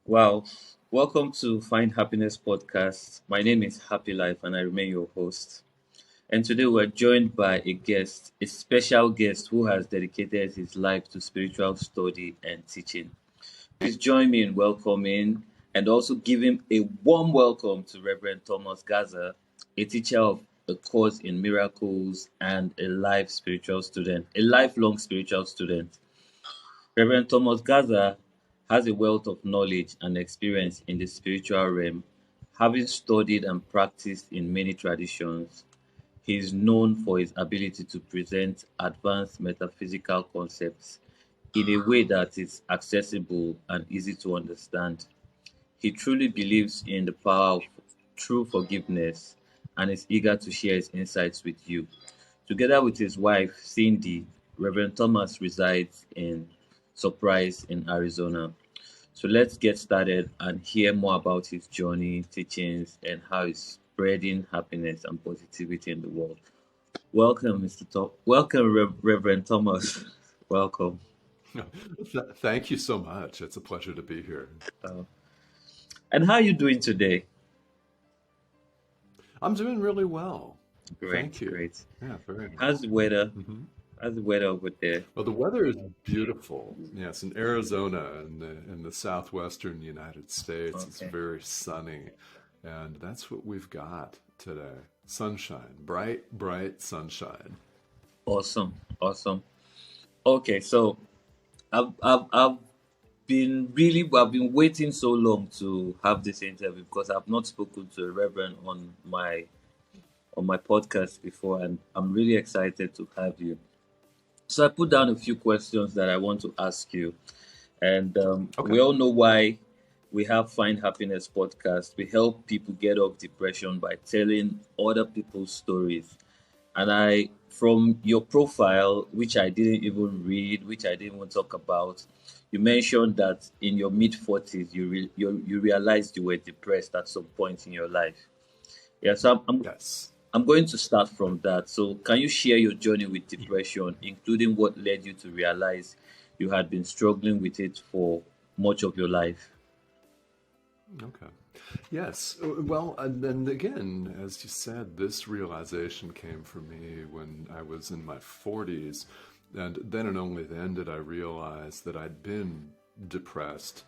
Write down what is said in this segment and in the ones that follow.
Wow. Welcome to Find Happiness podcast. My name is Happy Life and I remain your host. And today we're joined by a special guest who has dedicated his life to spiritual study and teaching. Please join me in welcoming and also giving a warm welcome to Reverend Thomas Garza, a teacher of a course in miracles and a lifelong spiritual student. Reverend Thomas Garza has a wealth of knowledge and experience in the spiritual realm, having studied and practiced in many traditions. He is known for his ability to present advanced metaphysical concepts in a way that is accessible and easy to understand. He truly believes in the power of true forgiveness and is eager to share his insights with you. Together with his wife, Cindy, Reverend Thomas resides in Surprise in Arizona. So let's get started and hear more about his journey, teachings, and how he's spreading happiness and positivity in the world. Welcome, Mr. Welcome, Reverend Thomas. Welcome. Thank you so much. It's a pleasure to be here. Uh, and how are you doing today? I'm doing really well. Great, Thank you. great. Yeah, very How's much. the weather? hmm How's the weather over there? Well, the weather is beautiful. Yes, in Arizona in the southwestern United States, it's Okay. very sunny, and that's what we've got today. Sunshine, bright, bright sunshine. Awesome, awesome. Okay, so I've I've been waiting so long to have this interview because I've not spoken to a reverend on my podcast before, and I'm really excited to have you. So I put down a few questions that I want to ask you, and Okay. we all know why we have Find Happiness podcast. We help people get off depression by telling other people's stories. And from your profile, which I didn't even read, which I didn't even talk about, you mentioned that in your mid 40s, you realized you were depressed at some point in your life. Yeah, so Yes. I'm going to start from that. So, can you share your journey with depression, including what led you to realize you had been struggling with it for much of your life? Okay. Yes. Well, and then again, as you said, this realization came for me when I was in my 40s. And then and only then did I realize that I'd been depressed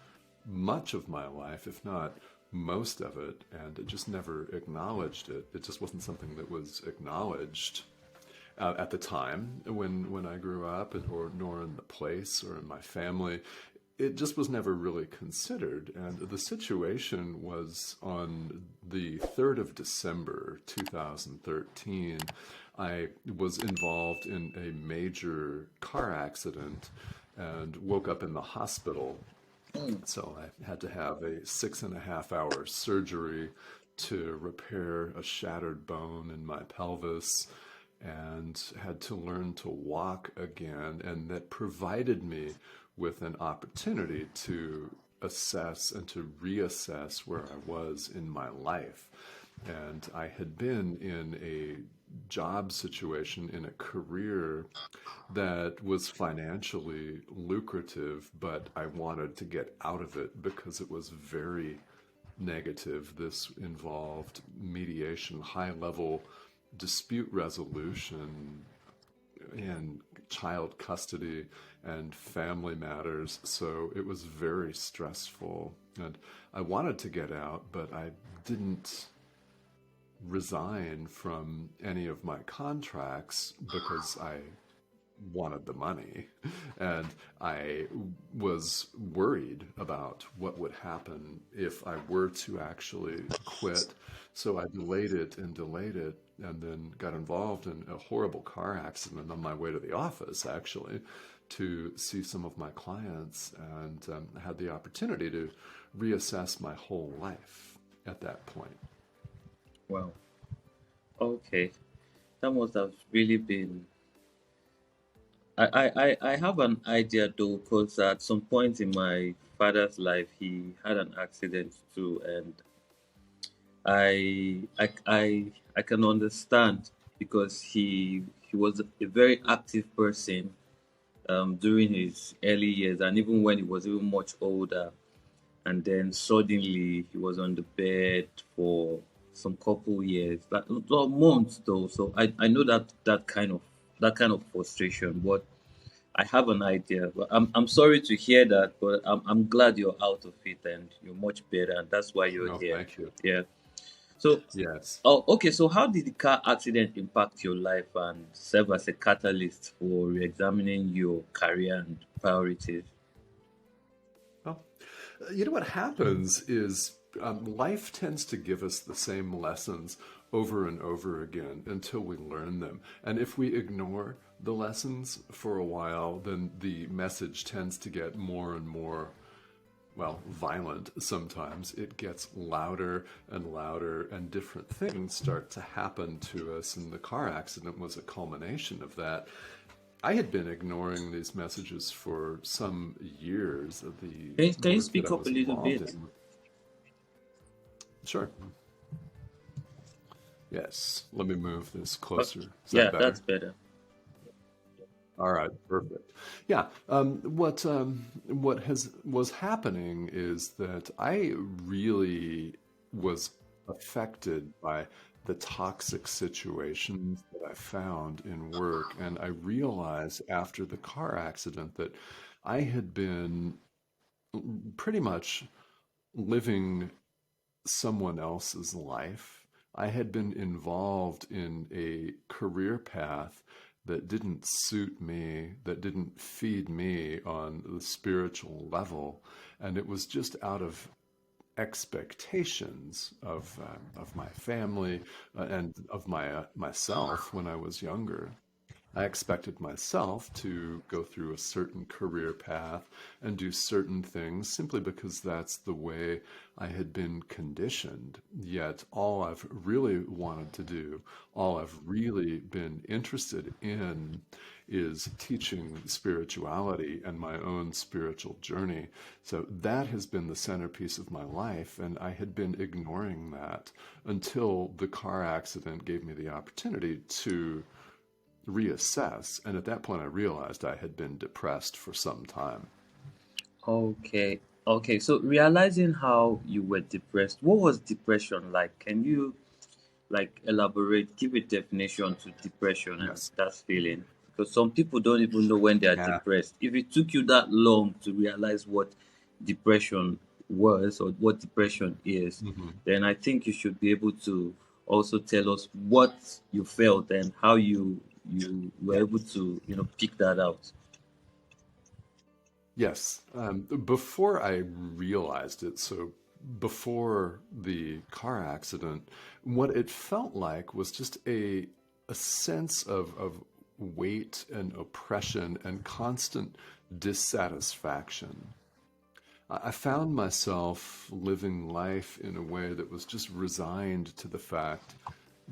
much of my life, if not most of it, and just never acknowledged it. It just wasn't something that was acknowledged at the time when I grew up, or nor in the place or in my family. It just was never really considered. And the situation was on the 3rd of December 2013. I was involved in a major car accident and woke up in the hospital. So I had to have a 6.5 hour surgery to repair a shattered bone in my pelvis and had to learn to walk again. And that provided me with an opportunity to assess and to reassess where I was in my life. And I had been in a job situation, in a career that was financially lucrative, but I wanted to get out of it because it was very negative. This involved mediation, high level dispute resolution, and child custody and family matters. So it was very stressful. And I wanted to get out, but I didn't resign from any of my contracts because I wanted the money. And I was worried about what would happen if I were to actually quit. So I delayed it, and then got involved in a horrible car accident on my way to the office, actually, to see some of my clients, and had the opportunity to reassess my whole life at that point. Wow. Okay. That must have really been. I have an idea though, because at some point in my father's life, he had an accident too, and I can understand because he was a very active person during his early years, and even when he was even much older. and then suddenly he was on the bed for some couple years, like well, months though. So I know that kind of frustration, but I have an idea. But I'm sorry to hear that, but I'm glad you're out of it and you're much better, and that's why you're No, here. thank you. Yeah. So, Yes. oh, okay. So, how did the car accident impact your life and serve as a catalyst for re-examining your career and priorities? Well, you know what happens is life tends to give us the same lessons over and over again until we learn them. And if we ignore the lessons for a while, then the message tends to get more and more, well, violent sometimes. It gets louder and louder, and different things start to happen to us. And the car accident was a culmination of that. I had been ignoring these messages for some years of the Can you work that speak I up a was little involved bit? in. Sure. Yes. Let me move this Okay. closer. Is that Yeah, better? that's better. All right, perfect. Yeah, what was happening is that I really was affected by the toxic situations that I found in work, and I realized after the car accident that I had been pretty much living someone else's life. I had been involved in a career path that didn't suit me, that didn't feed me on the spiritual level, and it was just out of expectations of my family and of myself when I was younger. I expected myself to go through a certain career path and do certain things simply because that's the way I had been conditioned. Yet, all I've really wanted to do, all I've really been interested in, is teaching spirituality and my own spiritual journey. So, that has been the centerpiece of my life, and I had been ignoring that until the car accident gave me the opportunity to reassess. And at that point, I realized I had been depressed for some time. Okay. Okay. So, realizing how you were depressed, what was depression like? Can you like elaborate, give a definition to depression and Yes. that feeling? Because some people don't even know when they are Yeah. depressed. If it took you that long to realize what depression was or what depression is, hmm then I think you should be able to also tell us what you felt and how you were Yeah. able to pick that out. Yes. Before I realized it, so before the car accident, what it felt like was just a sense of weight and oppression and constant dissatisfaction. I found myself living life in a way that was just resigned to the fact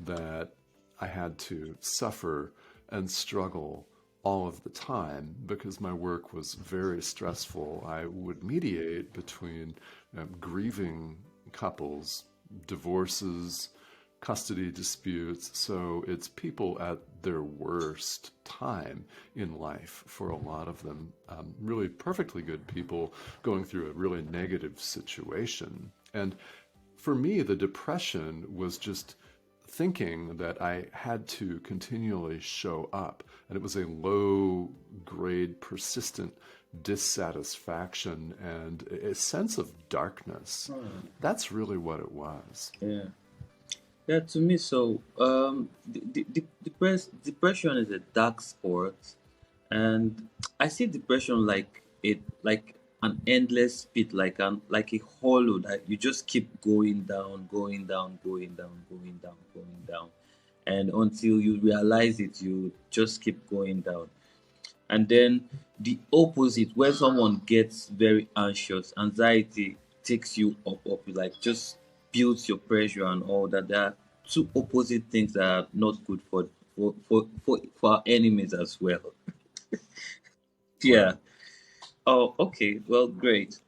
that I had to suffer and struggle all of the time because my work was very stressful. I would mediate between grieving couples, divorces, custody disputes. So it's people at their worst time in life for a lot of them. Really perfectly good people going through a really negative situation. And for me, the depression was just thinking that I had to continually show up. And it was a low grade, persistent dissatisfaction and a sense of darkness. Hmm. That's really what it was. Yeah. Yeah, to me, so depression is a dark sport, and I see depression like like an endless pit, like a hollow that you just keep going down, going down, going down, going down, going down, and until you realize it, you just keep going down. And then the opposite, when someone gets very anxious, anxiety takes you up, like just builds your pressure and all that. There are two opposite things that are not good for our enemies as well. Right. Yeah. Oh, okay. Well, great.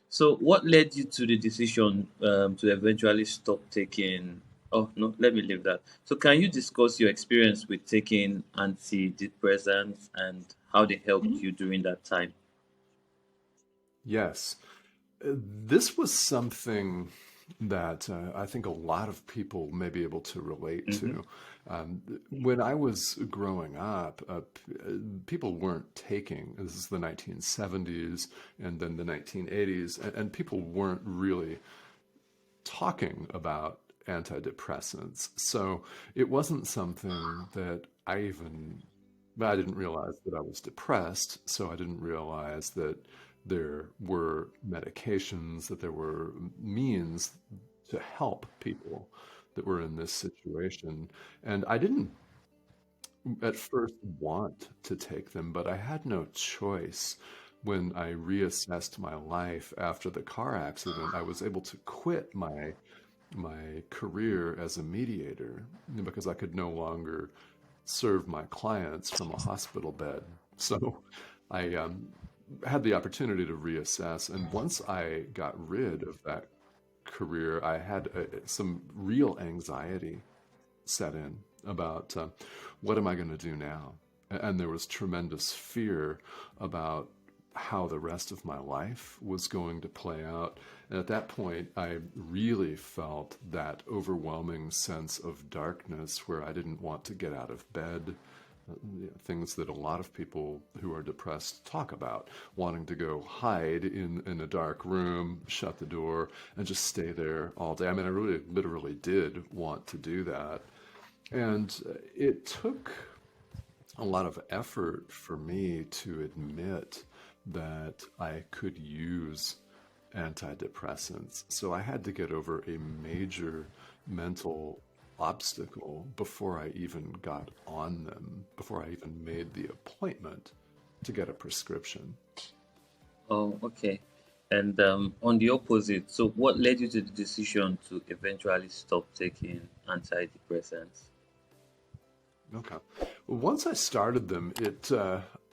So, what led you to the decision to eventually stop taking? Oh no, let me leave that. So, can you discuss your experience with taking antidepressants and how they helped you during that time? Yes. This was something that I think a lot of people may be able to relate Mm-hmm. to. When I was growing up, people weren't taking, this is the 1970s and then the 1980s, and people weren't really talking about antidepressants. So it wasn't something that I didn't realize that I was depressed. So I didn't realize that there were medications, that there were means to help people that were in this situation. And I didn't at first want to take them, but I had no choice. When I reassessed my life after the car accident, I was able to quit my career as a mediator because I could no longer serve my clients from a hospital bed. So I had the opportunity to reassess. And once I got rid of that career, I had some real anxiety set in about what am I going to do now? And there was tremendous fear about how the rest of my life was going to play out. And at that point, I really felt that overwhelming sense of darkness where I didn't want to get out of bed. Things that a lot of people who are depressed talk about, wanting to go hide in a dark room, shut the door, and just stay there all day. I mean, I really literally did want to do that. And it took a lot of effort for me to admit that I could use antidepressants. So I had to get over a major mental obstacle before I even got on them, before I even made the appointment to get a prescription. Oh, okay. And on the opposite, so what led you to the decision to eventually stop taking antidepressants? Okay. Well, once I started them,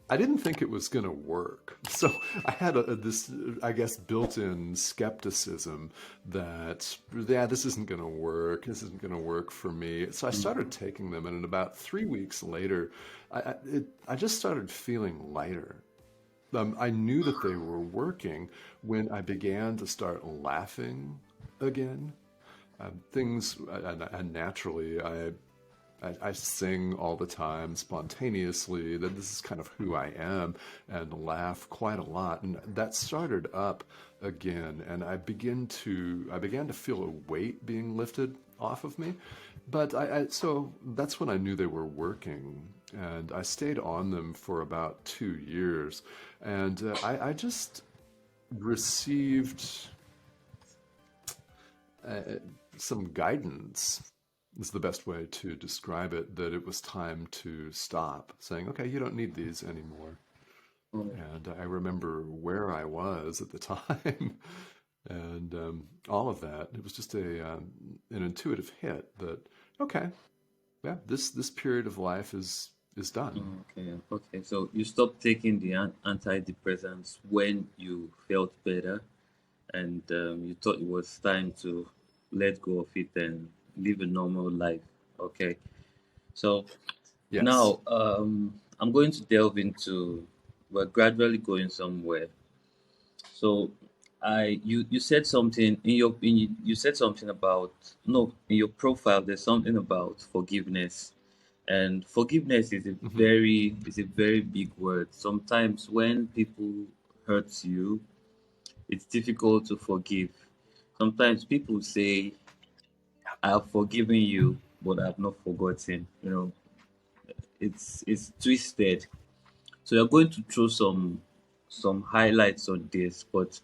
I didn't think it was going to work. So I had this, I guess, built-in skepticism that, yeah, this isn't going to work. This isn't going to work for me. So I started taking them, and in about 3 weeks later, I just started feeling lighter. I knew that they were working when I began to start laughing again. Things, and naturally, I sing all the time spontaneously, that this is kind of who I am, and laugh quite a lot. And that started up again, and I began to feel a weight being lifted off of me. But so that's when I knew they were working, and I stayed on them for about 2 years, and I just received uh, some guidance is the best way to describe it, that it was time to stop, saying, okay, you don't need these anymore. Oh, And I remember where I was at the time and all of that. It was just an intuitive hit that, okay, yeah, this period of life is done. okay, okay. So you stopped taking the antidepressants when you felt better, and you thought it was time to let go of it and live a normal life. Okay. So Yes. now I'm going to delve into, we're gradually going somewhere. So you said something in you said something about, no, in your profile there's something about forgiveness. And forgiveness Hmm. is a very big word. Sometimes when people hurt you, it's difficult to forgive. Sometimes people say, I have forgiven you, but I've not forgotten. It's twisted. So you're going to throw some highlights on this, but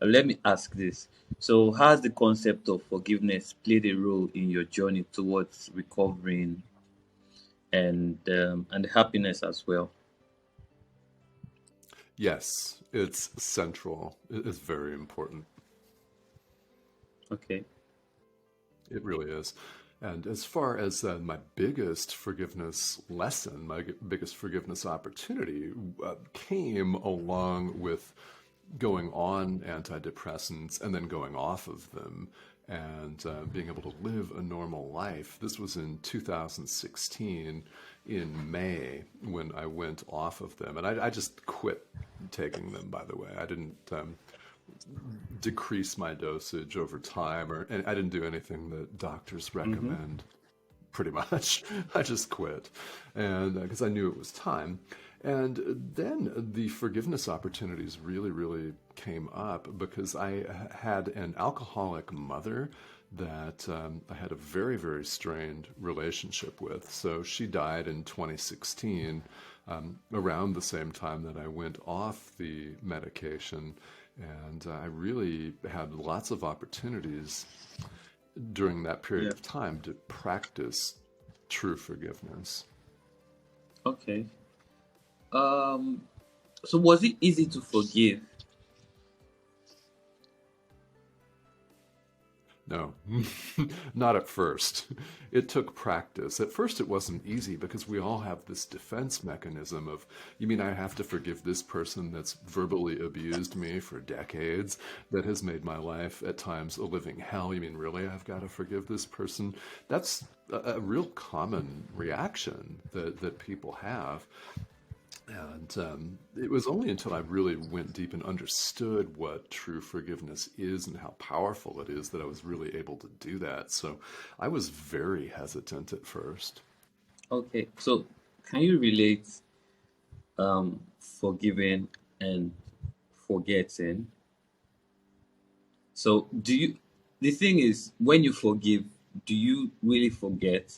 let me ask this. So, how has the concept of forgiveness played a role in your journey towards recovering and happiness as well? Yes, it's central. It's very important. Okay. It really is. And as far as my biggest forgiveness lesson, my biggest forgiveness opportunity came along with going on antidepressants and then going off of them and being able to live a normal life. This was in 2016 in May when I went off of them. And I just quit taking them, by the way. I didn't decrease my dosage over time, or and I didn't do anything that doctors Mm-hmm. recommend. Pretty much, I just quit, and because I knew it was time. And then the forgiveness opportunities really, really came up because I had an alcoholic mother that I had a very, very strained relationship with. So she died in 2016, around the same time that I went off the medication. And I really had lots of opportunities during that period Yeah. of time to practice true forgiveness. Okay. Um. So was it easy to forgive? No, not at first. It took practice. At first, it wasn't easy because we all have this defense mechanism of, you mean I have to forgive this person that's verbally abused me for decades, that has made my life at times a living hell? You mean really I've got to forgive this person? That's a real common reaction that people have. And it was only until I really went deep and understood what true forgiveness is and how powerful it is that I was really able to do that. So I was very hesitant at first. Okay. So can you relate forgiving and forgetting? So do you? The thing is, when you forgive, do you really forget,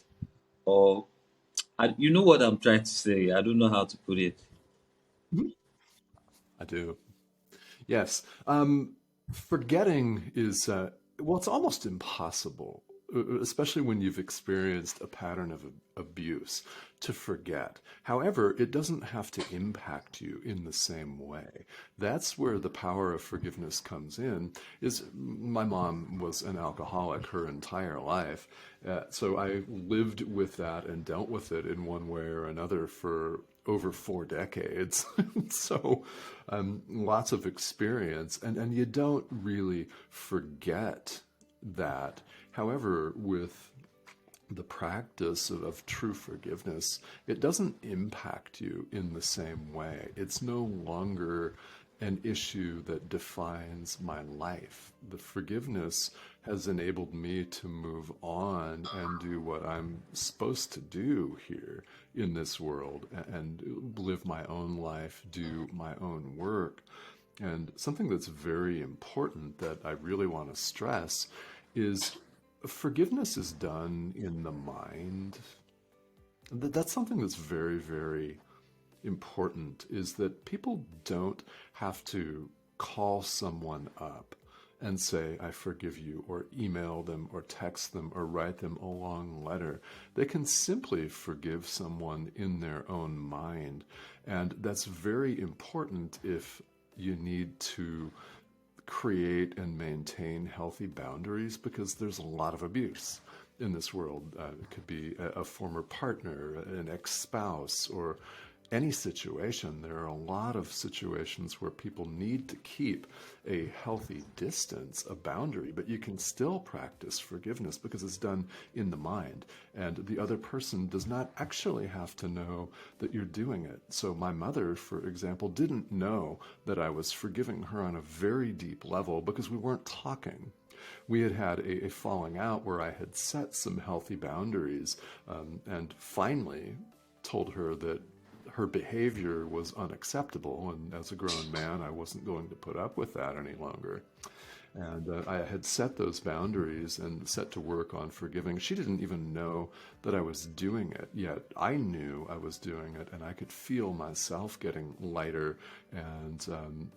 or you know what I'm trying to say? I don't know how to put it. Mhm. I do. Yes. Forgetting is, well, it's almost impossible, especially when you've experienced a pattern of abuse, to forget. However, it doesn't have to impact you in the same way. That's where the power of forgiveness comes in. Is my mom was an alcoholic her entire life, so I lived with that and dealt with it in one way or another for over 4 decades. So lots of experience, and you don't really forget that. However, with the practice of true forgiveness, it doesn't impact you in the same way. It's no longer an issue that defines my life. The forgiveness has enabled me to move on and do what I'm supposed to do here in this world and live my own life, do my own work. And something that's very important that I really want to stress is forgiveness is done in the mind. That's something that's very, very important, is that people don't have to call someone up and say, I forgive you, or email them, or text them, or write them a long letter. They can simply forgive someone in their own mind. And that's very important if you need to create and maintain healthy boundaries, because there's a lot of abuse in this world. It could be a former partner, an ex spouse, or any situation. There are a lot of situations where people need to keep a healthy distance, a boundary, but you can still practice forgiveness because it's done in the mind. And the other person does not actually have to know that you're doing it. So, my mother, for example, didn't know that I was forgiving her on a very deep level because we weren't talking. We had had a falling out where I had set some healthy boundaries, and finally told her that her behavior was unacceptable, and as a grown man, I wasn't going to put up with that any longer. And I had set those boundaries and set to work on forgiving. She didn't even know that I was doing it, yet I knew I was doing it, and I could feel myself getting lighter and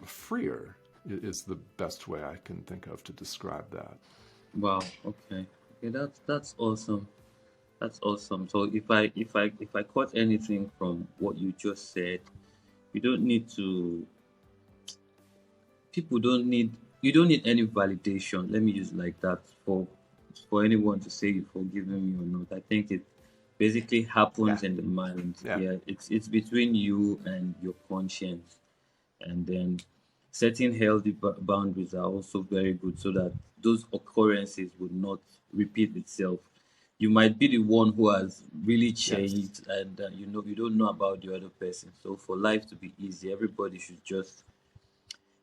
freer, is the best way I can think of to describe that. Wow. Okay. Okay. That's awesome. That's awesome. So if I caught anything from what you just said, you don't need to. People don't need. You don't need any validation. Let me use it like that for anyone to say you forgiven me or not. I think it basically Yeah, happens in the mind. yeah, Yeah, it's between you and your conscience, and then setting healthy boundaries are also very good so that those occurrences would not repeat itself. You might be the one who has really yes. changed, and you don't know about the other person. So for life to be easy, everybody should just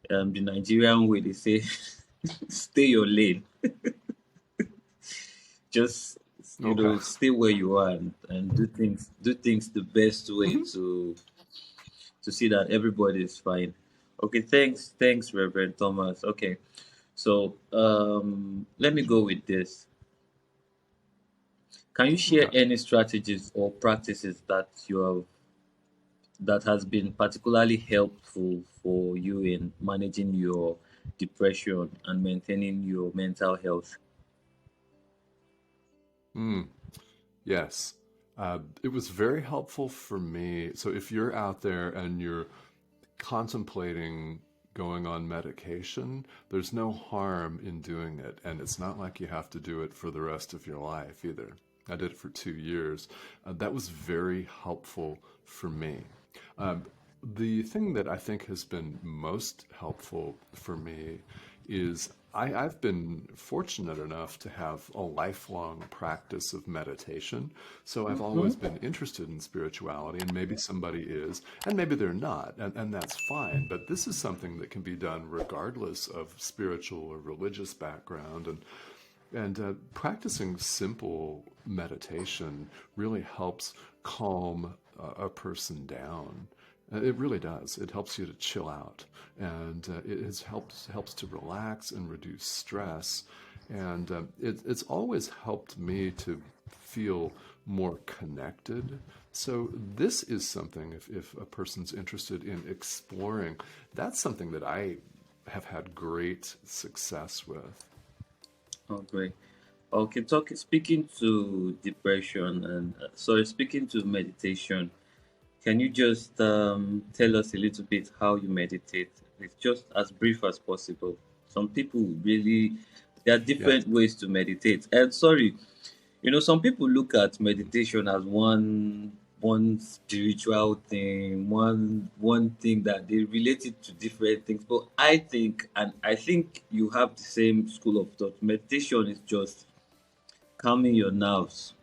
The Nigerian way, they say, stay your lane. Just Okay. stay where you are, and do things the best way Mhm. to see that everybody is fine. Okay, thanks, Reverend Thomas. Okay, so let me go with this. Can you share Okay. any strategies or practices that has been particularly helpful for you in managing your depression and maintaining your mental health? Mm, yes. It was very helpful for me. So if you're out there and you're contemplating going on medication, there's no harm in doing it. And it's not like you have to do it for the rest of your life either. I did it for 2 years. That was very helpful for me. Um, the thing that I think has been most helpful for me is I've been fortunate enough to have a lifelong practice of meditation. So I've Mm-hmm. always been interested in spirituality, and maybe somebody is, and maybe they're not, and that's fine. But this is something that can be done regardless of spiritual or religious background. And practicing simple meditation really helps calm a person down. It really does. It helps you to chill out, and helps to relax and reduce stress. And it's always helped me to feel more connected. So this is something, if a person's interested in exploring, that's something that I have had great success with. Oh, great. Okay, speaking to depression and speaking to meditation, can you just tell us a little bit how you meditate? It's just as brief as possible. Some people really, there are Yes. different ways to meditate. And sorry, some people look at meditation as one spiritual thing, one thing that they relate it to different things. But I think you have the same school of thought. Meditation is just calming your nerves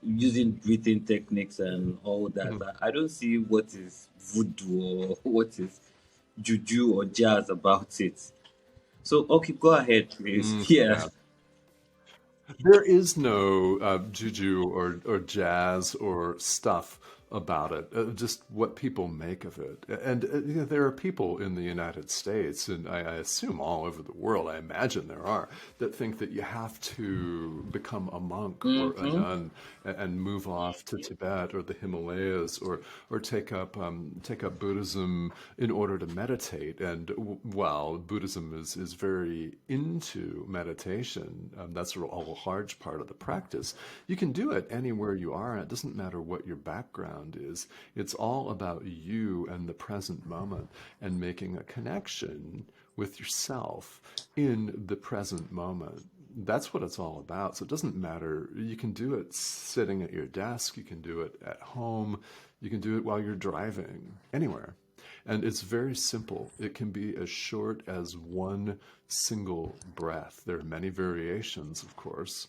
using breathing techniques and all that. Mhm. I don't see what is voodoo or what is juju or jazz about it. So, okay, go ahead, please. Yeah. Yeah. There is no juju or jazz or stuff about it, just what people make of it. And there are people in the United States, and I assume all over the world, I imagine there are, that think that you have to become a monk or a Mm-hmm. nun and move off to Tibet or the Himalayas or take up Buddhism in order to meditate. And while Buddhism is very into meditation, that's a large part of the practice. You can do it anywhere you are. It doesn't matter what your background is. It's all about you and the present moment and making a connection with yourself in the present moment. That's what it's all about. So it doesn't matter. You can do it sitting at your desk, you can do it at home, you can do it while you're driving, anywhere. And it's very simple. It can be as short as one single breath. There are many variations, of course,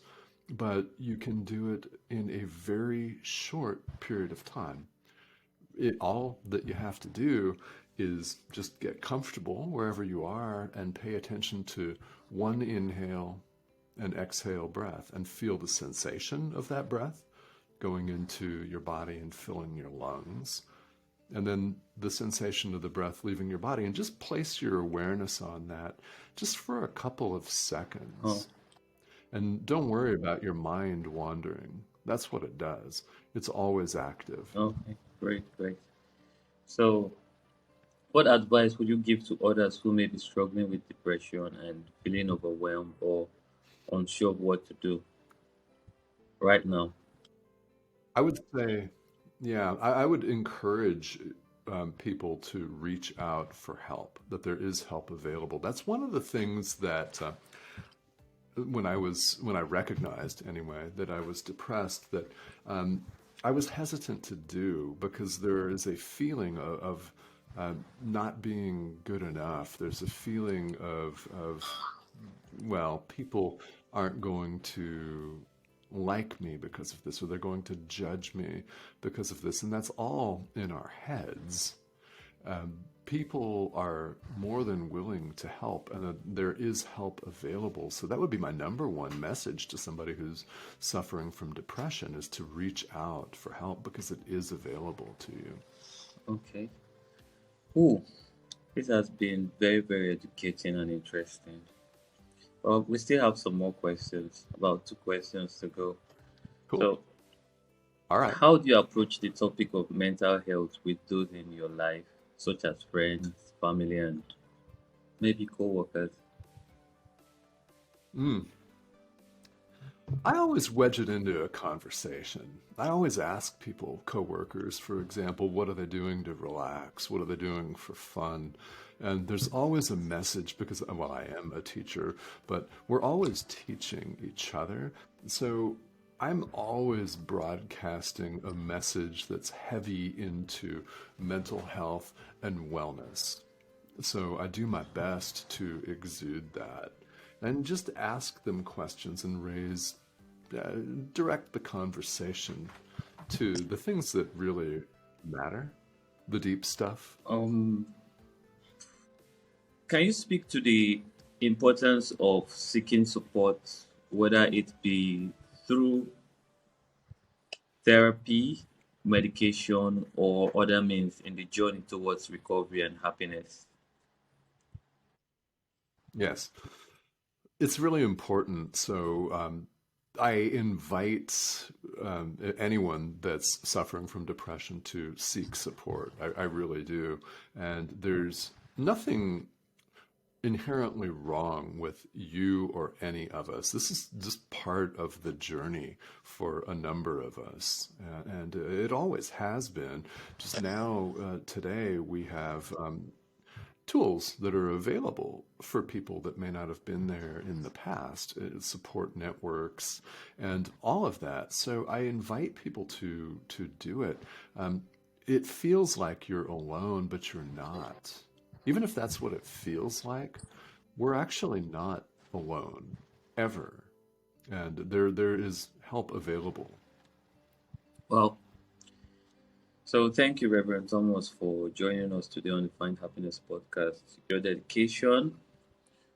but you can do it in a very short period of time. All that you have to do is just get comfortable wherever you are and pay attention to one inhale and exhale breath and feel the sensation of that breath going into your body and filling your lungs. And then the sensation of the breath leaving your body, and just place your awareness on that just for a couple of Oh, seconds. And don't worry about your mind wandering. That's what it does. It's always active. okay, great, great. So, what advice would you give to others who may be struggling with depression and feeling overwhelmed or unsure of what to do right now? I would say, yeah, I would encourage people to reach out for help, that there is help available. That's one of the things that when I recognized anyway that I was depressed, that um, I was hesitant to do, because there is a feeling of not being good enough. There's a feeling of well, people aren't going to like me because of this, or they're going to judge me because of this, and that's all in our heads. people are more than willing to help, and there is help available. So that would be my number one message to somebody who's suffering from depression, is to reach out for help because it is available to you. Okay. Ooh, this has been very, very educating and interesting. Well, we still have some more questions, about two questions to go. Cool. So, All right. how do you approach the topic of mental health with those in your life, such as friends, family, and maybe co-workers? Mm. I always wedge it into a conversation. I always ask people, coworkers, for example, what are they doing to relax? What are they doing for fun? And there's always a message because, well, I am a teacher, but we're always teaching each other. So I'm always broadcasting a message that's heavy into mental health and wellness. So I do my best to exude that and just ask them questions and uh, direct the conversation to the things that really matter, the deep stuff. Um, can you speak to the importance of seeking support, whether it be through therapy, medication, or other means in the journey towards recovery and happiness? Yes, it's really important. So I invite anyone that's suffering from depression to seek support. I really do. And there's nothing inherently wrong with you or any of us. This is just part of the journey for a number of us. And it always has been. Just now, today, we have tools that are available for people that may not have been there in the past, support networks and all of that. So I invite people to do it. It feels like you're alone, but you're not. Even if that's what it feels like, we're actually not alone ever. And there is help available. Well, so thank you, Reverend Thomas, for joining us today on the Find Happiness podcast. Your dedication,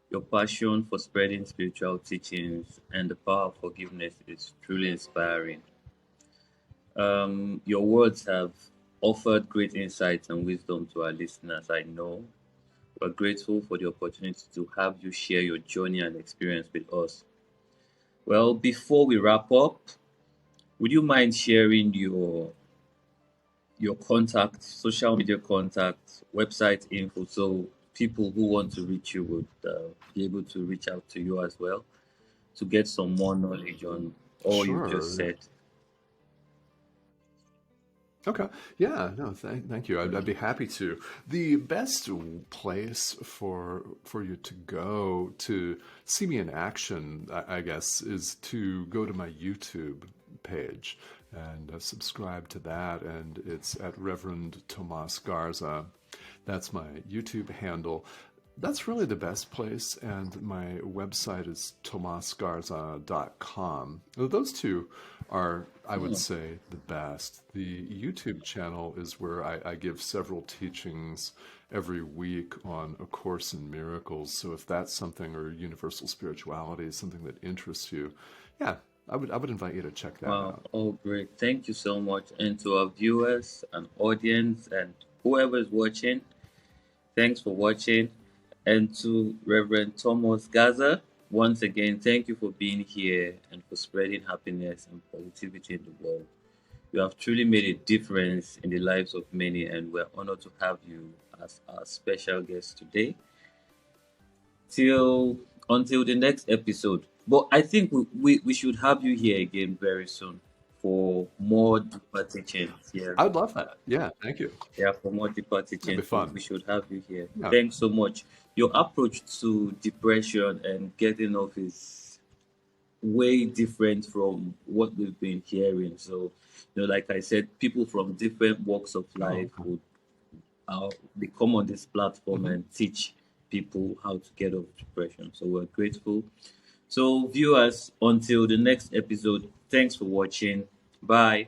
your passion for spreading spiritual teachings, and the power of forgiveness is truly inspiring. Your words have offered great insights and wisdom to our listeners. I know we're grateful for the opportunity to have you share your journey and experience with us. Well, before we wrap up, would you mind sharing your contact, social media contact, website info, so people who want to reach you would be able to reach out to you as well to get some more knowledge on all you've just Sure. said? Okay. Yeah. No. Thank you. I'd be happy to. The best place for you to go to see me in action, I guess, is to go to my YouTube page and subscribe to that. And it's at Reverend Tomás Garza. That's my YouTube handle. That's really the best place, and my website is tomasgarza.com. Those two are, I would Hmm. say, the best. The YouTube channel is where I give several teachings every week on A Course in Miracles. So if that's something, or universal spirituality is something that interests you, yeah, I would invite you to check that Wow, out. oh great. Thank you so much. And to our viewers and audience and whoever is watching, thanks for watching. And to Reverend Thomas Gaza, once again, thank you for being here and for spreading happiness and positivity in the world. You have truly made a difference in the lives of many, and we're honored to have you as our special guest today. Till until the next episode. But I think we should have you here again very soon for more deeper teachings. Yeah. I would love that. Yeah, thank you. Yeah, for more deeper That'd be teachings, we fun. should have you here. Yeah, Thanks so much. Your approach to depression and getting off is way different from what we've been hearing. So, like I said, people from different walks of oh, life okay. would they come on this platform Hmm. and teach people how to get off depression. So we're grateful. So, viewers, until the next episode, thanks for watching. Bye.